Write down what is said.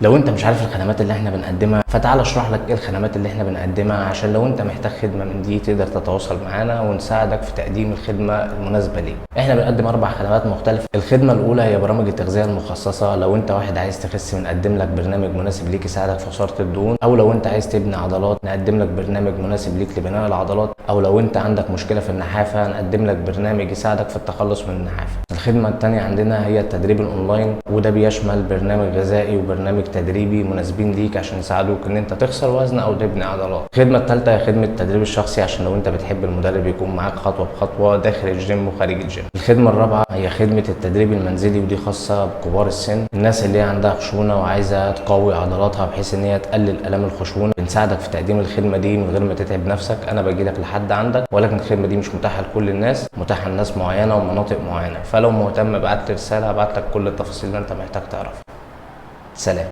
لو انت مش عارف الخدمات اللي احنا بنقدمها فتعال اشرح لك ايه الخدمات اللي احنا بنقدمها، عشان لو انت محتاج خدمه من دي تقدر تتواصل معانا ونساعدك في تقديم الخدمه المناسبه ليك. احنا بنقدم 4 خدمات مختلفه. الخدمه الاولى هي برامج التغذيه المخصصه. لو انت واحد عايز تخس بنقدم لك برنامج مناسب ليك يساعدك في خساره الدهون، او لو انت عايز تبني عضلات نقدم لك برنامج مناسب ليك لبناء العضلات، او لو انت عندك مشكله في النحافه نقدم لك برنامج يساعدك في التخلص من النحافه. الخدمه الثانيه عندنا هي التدريب الاونلاين، وده بيشمل برنامج غذائي وبرنامج تدريبي مناسبين ليك عشان يساعدوك ان انت تخسر وزن او تبني عضلات. الخدمه الثالثه هي خدمه التدريب الشخصي، عشان لو انت بتحب المدرب يكون معاك خطوه بخطوه داخل الجيم وخارج الجيم. الخدمه الرابعه هي خدمه التدريب المنزلي، ودي خاصه بكبار السن، الناس اللي هي عندها خشونه وعايزه تقوي عضلاتها بحيث ان هي تقلل الام الخشونه. بنساعدك في تقديم الخدمه دي من غير ما تتعب نفسك، انا باجي لك لحد عندك، ولكن الخدمه دي مش متاحه لكل الناس، متاحه لناس معينه ومناطق معينه. فلو مهتم ابعت لي رساله ابعت لك كل التفاصيل اللي انت محتاج تعرفها. سلام.